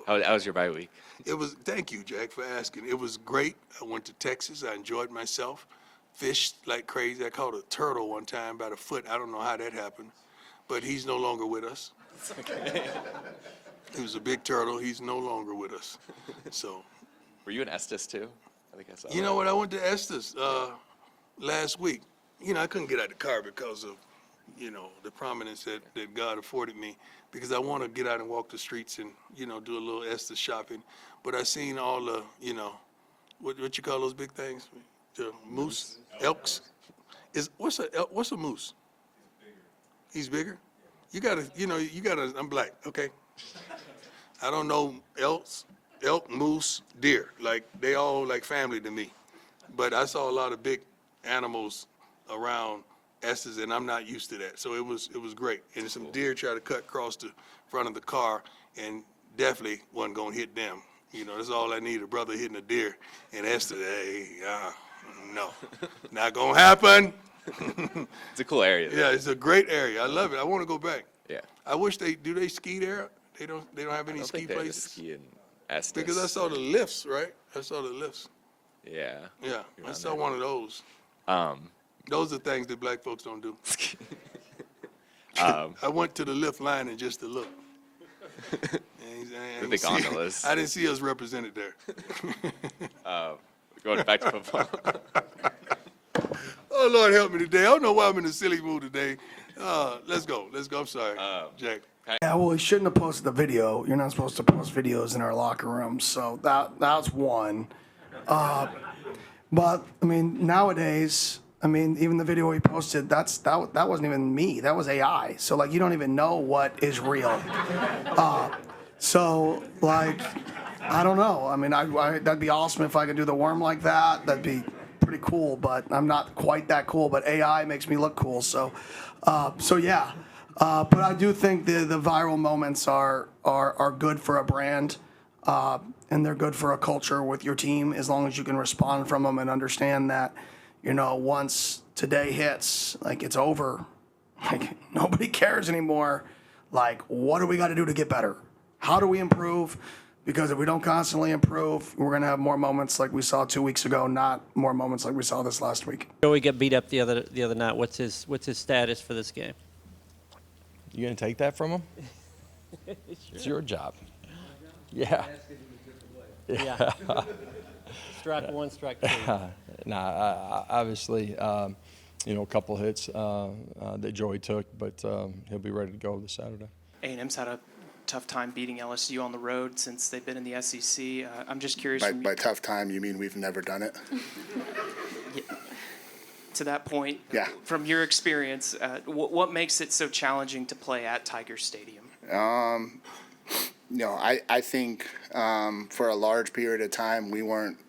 How was your bye week? It was, thank you, Jack, for asking. It was great. I went to Texas. I enjoyed myself. Fished like crazy. I caught a turtle one time by the foot. I don't know how that happened, but he's no longer with us. He was a big turtle. He's no longer with us. So. Were you in Estes too? I think I saw. You know what? I went to Estes last week. You know, I couldn't get out of the car because of, you know, the prominence that God afforded me, because I want to get out and walk the streets and, you know, do a little Estes shopping. But I seen all the, you know, what you call those big things? The moose, elks. What's a moose? He's bigger. You gotta, you know, I'm black, okay? I don't know elk, moose, deer. Like, they all like family to me. But I saw a lot of big animals around Estes, and I'm not used to that. So it was great. And some deer tried to cut across the front of the car, and definitely wasn't gonna hit them. You know, that's all I need, a brother hitting a deer. And Estes, hey, no, not gonna happen. It's a cool area. Yeah, it's a great area. I love it. I want to go back. Yeah. I wish they ski there. They don't have any I don't ski think they have a places. ski in Estes. Because I saw the lifts, right? I saw the lifts. Yeah. Yeah, You're I not saw there. one of those. Those are things that black folks don't do. I went to the lift line and just to look. The big gondolas. I didn't see us represented there. Going back to football. Oh, Lord, help me today. I don't know why I'm in a silly mood today. Let's go. I'm sorry, Jack. Yeah, well, he shouldn't have posted the video. You're not supposed to post videos in our locker room, so that's one. But I mean, nowadays, I mean, even the video he posted, that wasn't even me. That was AI. So like, you don't even know what is real. So like, I don't know. I mean, that'd be awesome if I could do the worm like that. That'd be pretty cool. But I'm not quite that cool. But AI makes me look cool. So yeah. But I do think the viral moments are good for a brand, and they're good for a culture with your team, as long as you can respond from them and understand that, you know, once today hits, like, it's over. Like, nobody cares anymore. Like, what do we got to do to get better? How do we improve? Because if we don't constantly improve, we're going to have more moments like we saw 2 weeks ago, not more moments like we saw this last week. Joey got beat up the other night. What's his status for this game? You gonna take that from him? Sure. It's your job. Yeah. Yeah. Strike one, strike two. Obviously, you know, a couple hits that Joey took, but he'll be ready to go this Saturday. A&M's had a tough time beating LSU on the road since they've been in the SEC. I'm just curious. By tough time, you mean we've never done it? To that point, Yeah. From your experience, what makes it so challenging to play at Tiger Stadium? You know, I think for a large period of time, we weren't,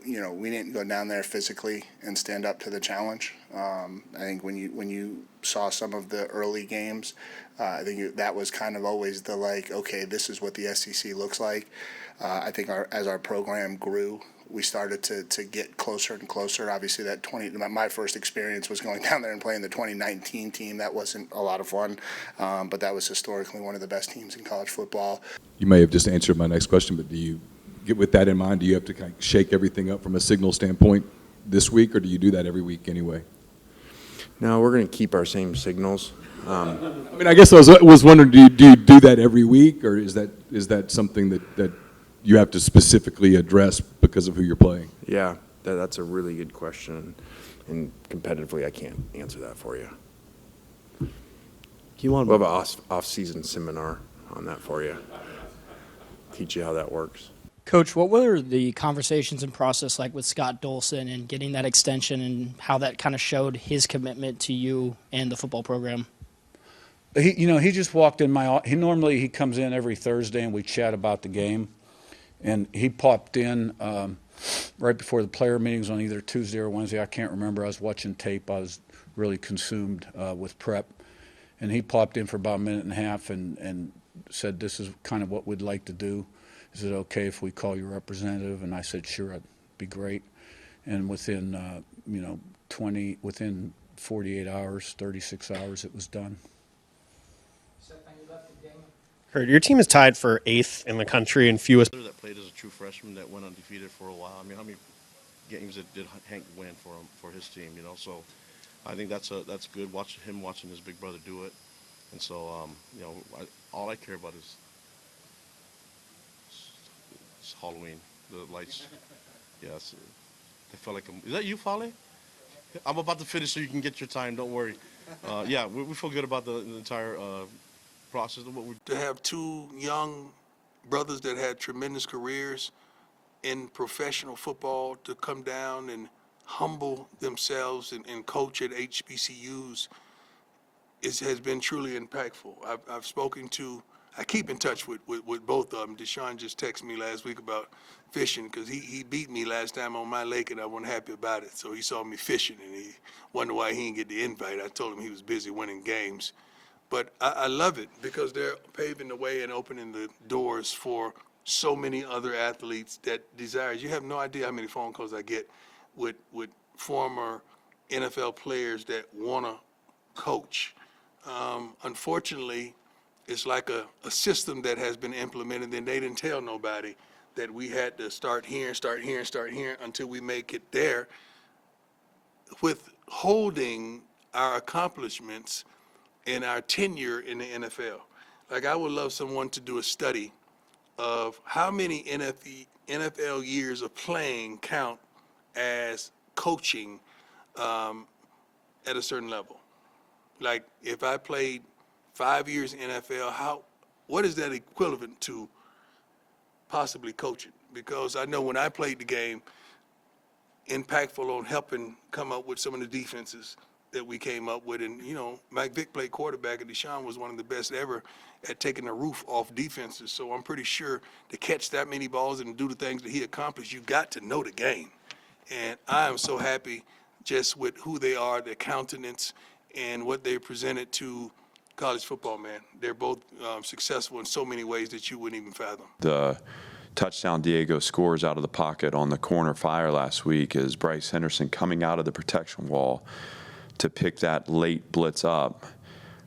you know, we didn't go down there physically and stand up to the challenge. I think when you saw some of the early games, I think that was kind of always the, like, okay, this is what the SEC looks like. I think as our program grew, we started to get closer and closer. Obviously, my first experience was going down there and playing the 2019 team. That wasn't a lot of fun, but that was historically one of the best teams in college football. You may have just answered my next question, but do you get with that in mind? Do you have to kind of shake everything up from a signal standpoint this week, or do you do that every week anyway? No, we're going to keep our same signals. I mean, I guess I was wondering, do you do that every week, or is that something that you have to specifically address because of who you're playing? Yeah, that's a really good question, and competitively, I can't answer that for you. We'll have an off-season seminar on that for you. Teach you how that works. Coach, what were the conversations and process like with Scott Dolson and getting that extension, and how that kind of showed his commitment to you and the football program? He just walked in normally he comes in every Thursday and we chat about the game. And he popped in right before the player meetings on either Tuesday or Wednesday. I can't remember. I was watching tape. I was really consumed with prep. And he popped in for about a minute and a half and said, this is kind of what we'd like to do. Is it okay if we call you representative? And I said, sure, it'd be great. And within, within 48 hours, 36 hours, it was done. heard. Your team is tied for 8th in the country in fewest. That played as a true freshman that went undefeated for a while. I mean, how many games did Hank win for his team? You know, so I think that's good. Watching his big brother do it, and so you know, all I care about is Halloween, the lights. Yes, I felt like is that you, Folly? I'm about to finish so you can get your time. Don't worry. Yeah, we feel good about the entire process of what we're. To have two young brothers that had tremendous careers in professional football to come down and humble themselves and coach at HBCUs has been truly impactful. I've spoken to, I keep in touch with both of them. Deshaun just texted me last week about fishing because he beat me last time on my lake and I wasn't happy about it. So he saw me fishing and he wondered why he didn't get the invite. I told him he was busy winning games. But I love it because they're paving the way and opening the doors for so many other athletes that desire. You have no idea how many phone calls I get with former NFL players that want to coach. Unfortunately, it's like a system that has been implemented, and they didn't tell nobody that we had to start here until we make it there, withholding our accomplishments and our tenure in the NFL. Like, I would love someone to do a study of how many NFL years of playing count as coaching at a certain level. Like, if I played 5 years in NFL, what is that equivalent to possibly coaching? Because I know when I played the game, impactful on helping come up with some of the defenses that we came up with. And, you know, Mike Vick played quarterback, and Deshaun was one of the best ever at taking the roof off defenses. So I'm pretty sure to catch that many balls and do the things that he accomplished, you got to know the game. And I am so happy just with who they are, their countenance, and what they presented to college football, man. They're both successful in so many ways that you wouldn't even fathom. The touchdown Diego scores out of the pocket on the corner fire last week is Bryce Henderson coming out of the protection wall to pick that late blitz up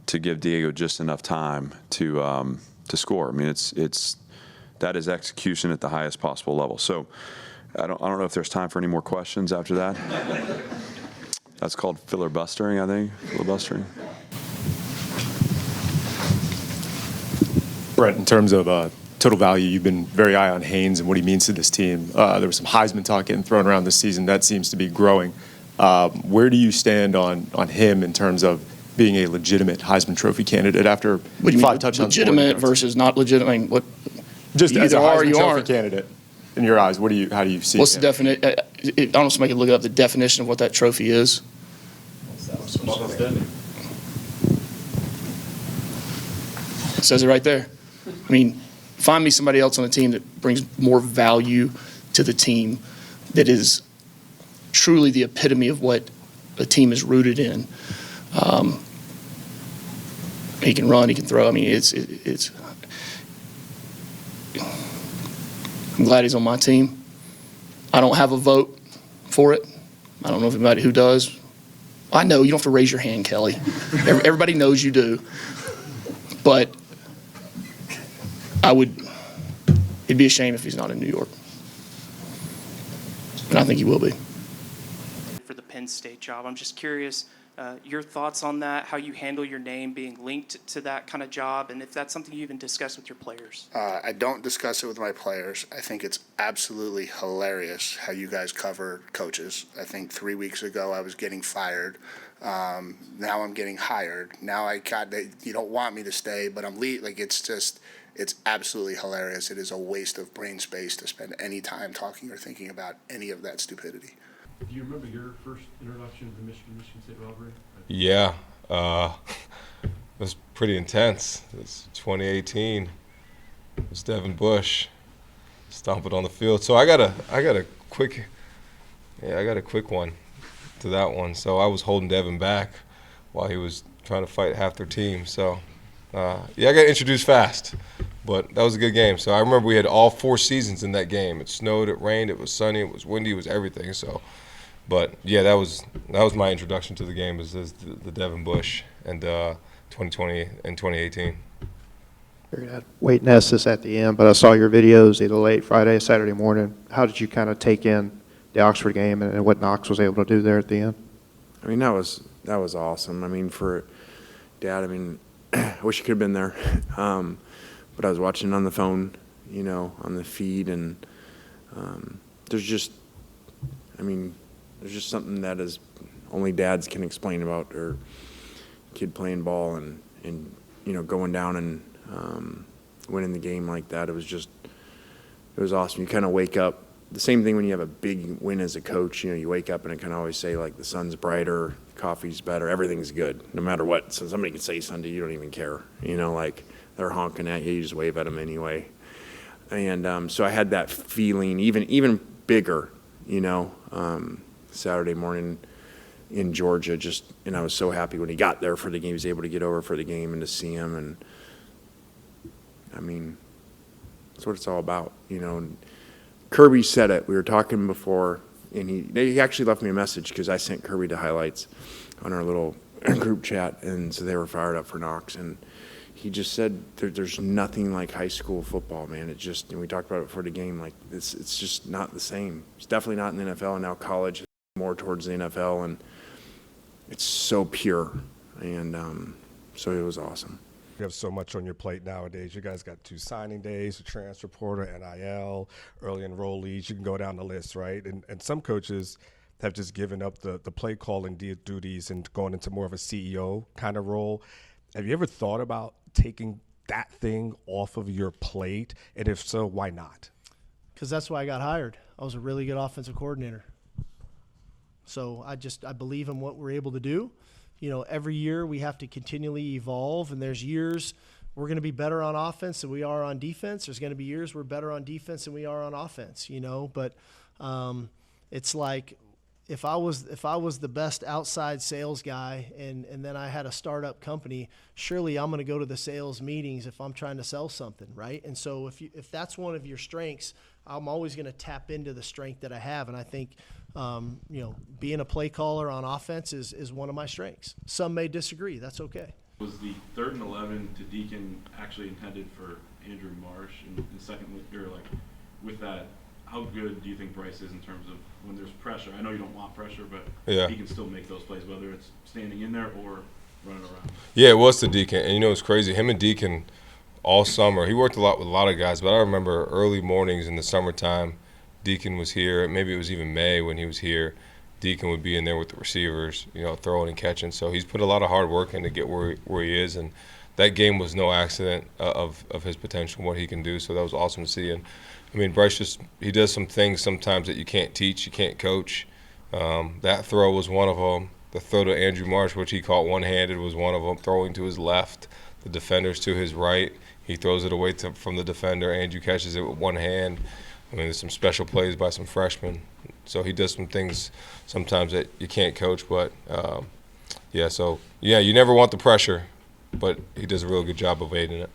to give Diego just enough time to score. I mean, that is execution at the highest possible level. So I don't know if there's time for any more questions after that. That's called filibustering, I think. Filibustering. Brett, in terms of total value, you've been very high on Haynes and what he means to this team. There was some Heisman talk getting thrown around this season. That seems to be growing. Where do you stand on him in terms of being a legitimate Heisman Trophy candidate after What do you 5 mean, touchdowns? legitimate versus not legitimate? I mean, what? Just You as a either are or Heisman you Trophy aren't. candidate, in your eyes, how do you see What's him? the definite? I don't know. Somebody can look up the definition of what that trophy is. It says it right there. I mean, find me somebody else on the team that brings more value to the team, that is truly the epitome of what a team is rooted in. He can run, he can throw. I mean, it's. I'm glad he's on my team. I don't have a vote for it. I don't know if anybody who does. I know you don't have to raise your hand, Kelly. Everybody knows you do. But it'd be a shame if he's not in New York. And I think he will be. For the Penn State job, I'm just curious, your thoughts on that, how you handle your name being linked to that kind of job, and if that's something you even discuss with your players. I don't discuss it with my players. I think it's absolutely hilarious how you guys cover coaches. I think 3 weeks ago I was getting fired. Now I'm getting hired. Now you don't want me to stay, but I'm leaving. Like, it's absolutely hilarious. It is a waste of brain space to spend any time talking or thinking about any of that stupidity. Do you remember your first introduction to the Michigan State rivalry? Yeah, it was pretty intense. It was 2018. It was Devin Bush stomping on the field. So I got a quick one to that one. So I was holding Devin back while he was trying to fight half their team. So I got introduced fast, but that was a good game. So I remember we had all 4 seasons in that game. It snowed, it rained, it was sunny, it was windy, it was everything. So. But yeah, that was my introduction to the game, is the Devin Bush and 2020 and 2018. Figured I'd wait and ask this at the end, but I saw your videos either late Friday, Saturday morning. How did you kind of take in the Oxford game and what Knox was able to do there at the end? I mean, that was awesome. I mean, for Dad, I mean, I wish you could have been there. But I was watching on the phone, you know, on the feed, and there's just something that is only dads can explain about, or kid playing ball and you know, going down and winning the game like that. It was awesome. You kind of wake up. The same thing when you have a big win as a coach, you know, you wake up and it can always say, like, the sun's brighter, coffee's better, everything's good, no matter what. So somebody can say something, you don't even care, you know, like they're honking at you, you just wave at them anyway. And so I had that feeling, even bigger, you know, Saturday morning in Georgia, and I was so happy when he got there for the game. He was able to get over for the game and to see him, and I mean, that's what it's all about, you know. And Kirby said it. We were talking before, and he actually left me a message because I sent Kirby the highlights on our little group chat, and so they were fired up for Knox. And he just said, "There's nothing like high school football, man. It just," and we talked about it before the game, like it's just not the same. It's definitely not in the NFL, and now college is more towards the NFL, and it's so pure, and so it was awesome. You have so much on your plate nowadays. You guys got 2 signing days, a transfer portal, NIL, early enrollees. You can go down the list, right? And some coaches have just given up the play calling duties and going into more of a CEO kind of role. Have you ever thought about taking that thing off of your plate? And if so, why not? Because that's why I got hired. I was a really good offensive coordinator. So I believe in what we're able to do. You know, every year we have to continually evolve, and there's years we're going to be better on offense than we are on defense. There's going to be years we're better on defense than we are on offense, you know. But it's like if I was the best outside sales guy and then I had a startup company, surely I'm going to go to the sales meetings if I'm trying to sell something, right? And so if that's one of your strengths, I'm always going to tap into the strength that I have. And I think, you know, being a play caller on offense is one of my strengths. Some may disagree. That's okay. Was the 3rd and 11 to Deacon actually intended for Andrew Marsh? And second, with that, how good do you think Bryce is in terms of when there's pressure? I know you don't want pressure, but he can still make those plays, whether it's standing in there or running around. Yeah, it was to Deacon. And, you know, it's crazy. Him and Deacon all summer, he worked a lot with a lot of guys, but I remember early mornings in the summertime, Deacon was here. Maybe it was even May when he was here. Deacon would be in there with the receivers, you know, throwing and catching. So he's put a lot of hard work in to get where he is. And that game was no accident of his potential, what he can do. So that was awesome to see. And, I mean, Bryce he does some things sometimes that you can't teach, you can't coach. That throw was one of them. The throw to Andrew Marsh, which he caught one-handed, was one of them. Throwing to his left, the defender's to his right. He throws it away from the defender. Andrew catches it with one hand. I mean, there's some special plays by some freshmen. So he does some things sometimes that you can't coach. But, you never want the pressure, but he does a real good job of evading it.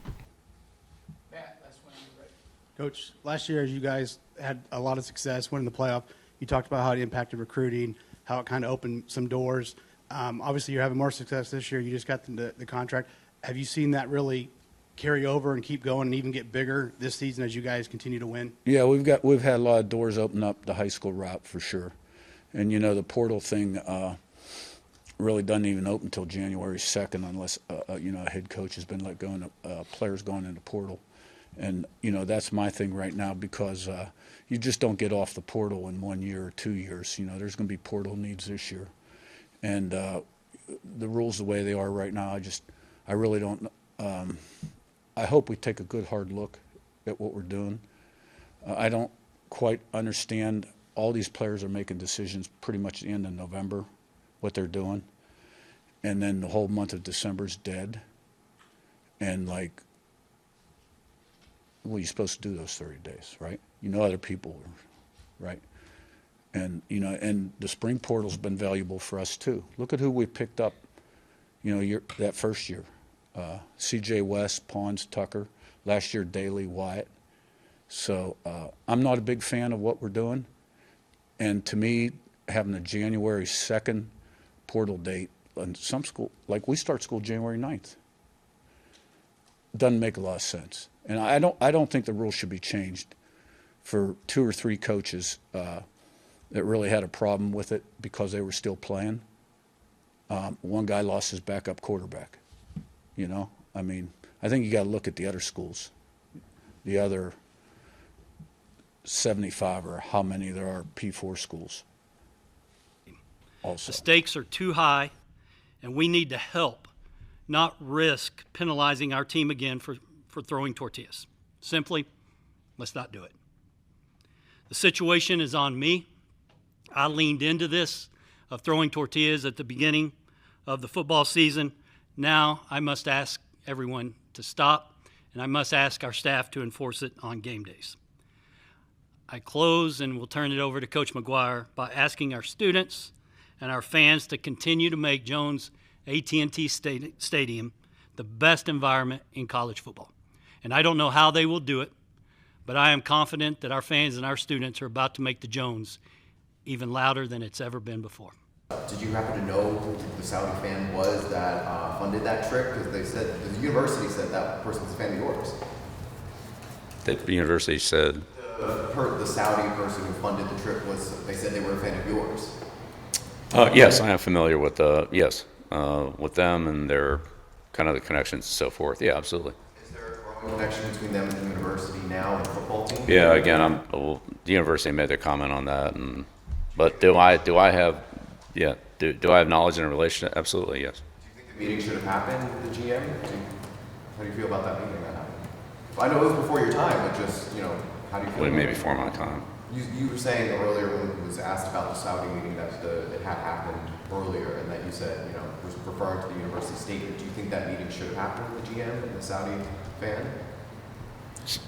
Coach, last year you guys had a lot of success winning the playoff. You talked about how it impacted recruiting, how it kind of opened some doors. Obviously, you're having more success this year. You just got the contract. Have you seen that really carry over and keep going and even get bigger this season as you guys continue to win? Yeah, we've had a lot of doors open up the high school route for sure. And, you know, the portal thing really doesn't even open until January 2nd unless, you know, a head coach has been let go and players going into portal. And, you know, that's my thing right now because you just don't get off the portal in 1 year or 2 years. You know, there's going to be portal needs this year. And the rules the way they are right now, I really don't I hope we take a good hard look at what we're doing. I don't quite understand. All these players are making decisions pretty much at the end of November, what they're doing. And then the whole month of December is dead. And, like, well, you're supposed to do those 30 days, right? You know other people, right? And, you know, and the spring portal's been valuable for us, too. Look at who we picked up, you know, that first year. C.J. West, Pons, Tucker. Last year, Daly, Wyatt. So I'm not a big fan of what we're doing. And to me, having a January 2nd portal date, and some school, like we start school January 9th. doesn't make a lot of sense. And I don't think the rules should be changed for 2 or 3 coaches that really had a problem with it because they were still playing. One guy lost his backup quarterback. You know, I mean, I think you got to look at the other schools, the other 75 or how many there are P4 schools. Also, the stakes are too high, and we need to help, not risk penalizing our team again for throwing tortillas. Simply, let's not do it. The situation is on me. I leaned into this of throwing tortillas at the beginning of the football season. Now I must ask everyone to stop, and I must ask our staff to enforce it on game days. I close and will turn it over to Coach McGuire by asking our students and our fans to continue to make Jones AT&T Stadium the best environment in college football. And I don't know how they will do it, but I am confident that our fans and our students are about to make the Jones even louder than it's ever been before. Did you happen to know who the Saudi fan was that funded that trip? Because they said, the university said that person was a fan of yours. The university said? The Saudi person who funded the trip they said they were a fan of yours. Yes, I am familiar with with them and their kind of the connections and so forth. Yeah, absolutely. Is there a growing connection between them and the university now and the football team? Yeah, again, the university made their comment on that, but do I have knowledge in a relationship? Absolutely, yes. Do you think the meeting should have happened with the GM? How do you feel about that meeting that happened? I know it was before your time, but just, how do you feel? What do you mean before my time? You were saying earlier when it was asked about the Saudi meeting that it had happened earlier, and that you said, was referring to the university statement. Do you think that meeting should have happened with the GM and the Saudi fan?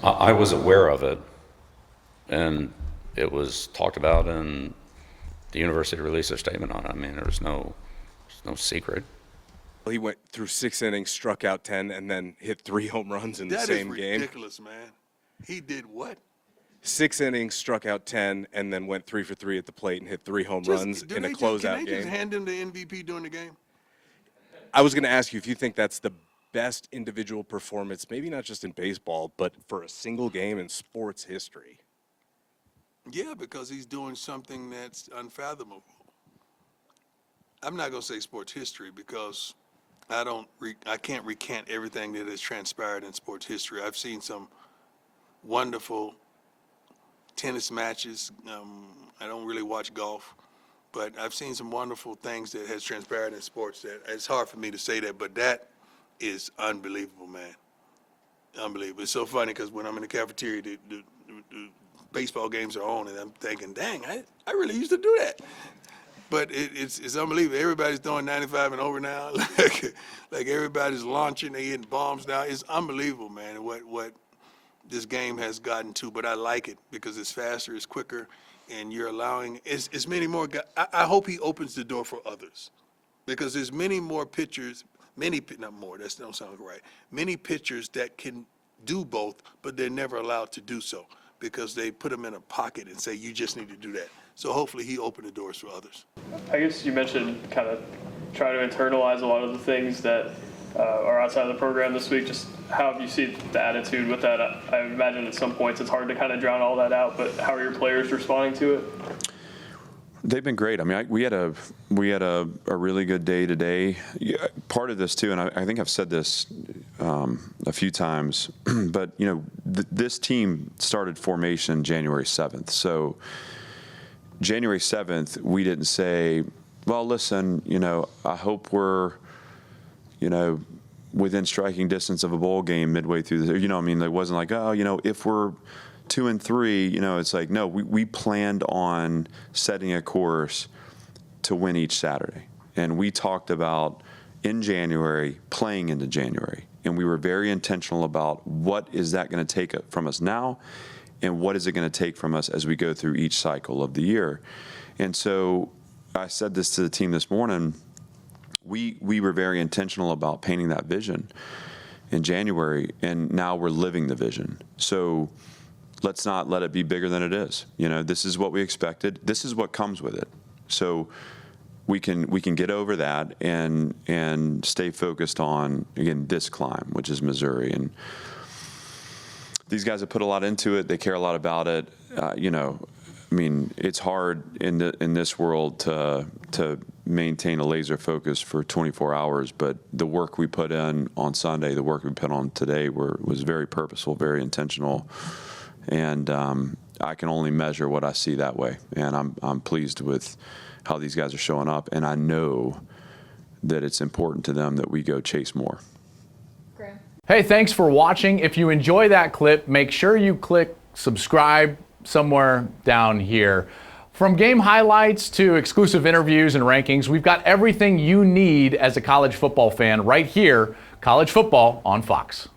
I was aware of it, and it was talked about, and the university released a statement on it. I mean, there's no secret. He went through 6 innings, struck out 10, and then hit 3 home runs in the same game. That is ridiculous, man. He did what? 6 innings, struck out 10, and then went 3 for 3 at the plate and hit 3 home runs in a closeout game. Can they just hand him the MVP during the game? I was going to ask you if you think that's the best individual performance, maybe not just in baseball, but for a single game in sports history. Yeah, because he's doing something that's unfathomable. I'm not going to say sports history because I can't recant everything that has transpired in sports history. I've seen some wonderful tennis matches. I don't really watch golf, but I've seen some wonderful things that has transpired in sports that it's hard for me to say that, but that is unbelievable, man. Unbelievable. It's so funny because when I'm in the cafeteria, the baseball games are on, and I'm thinking, dang, I really used to do that. But it's unbelievable. Everybody's throwing 95 and over now. like everybody's launching, they hitting bombs now. It's unbelievable, man, what this game has gotten to. But I like it because it's faster, it's quicker, and you're allowing it's many more guys. I hope he opens the door for others because there's many more pitchers, not more, that don't sound right, many pitchers that can do both, but they're never allowed to do so because they put them in a pocket and say, you just need to do that. So hopefully he opened the doors for others. I guess you mentioned kind of trying to internalize a lot of the things that are outside of the program this week. Just how have you seen the attitude with that? I imagine at some points it's hard to kind of drown all that out, but how are your players responding to it? They've been great. I mean, we had a really good day today. Yeah, part of this too, and I think I've said this a few times, but this team started formation January 7th. So January 7th, we didn't say, well, listen, I hope we're, within striking distance of a bowl game midway through the, it wasn't like, oh, if we're 2-3, it's like, no, we planned on setting a course to win each Saturday. And we talked about in January, playing into January. And we were very intentional about what is that going to take from us now and what is it going to take from us as we go through each cycle of the year. And so I said this to the team this morning, we were very intentional about painting that vision in January, and now we're living the vision. So let's not let it be bigger than it is. This is what we expected. This is what comes with it. So we can get over that and stay focused on, again, this climb, which is Missouri. And these guys have put a lot into it. They care a lot about it. I mean, it's hard in this world to maintain a laser focus for 24 hours, but the work we put in on Sunday, the work we put on today was very purposeful, very intentional, and I can only measure what I see that way. And I'm pleased with how these guys are showing up, and I know that it's important to them that we go chase more. Hey, thanks for watching. If you enjoy that clip, make sure you click subscribe somewhere down here. From game highlights to exclusive interviews and rankings, we've got everything you need as a college football fan right here, College Football on Fox.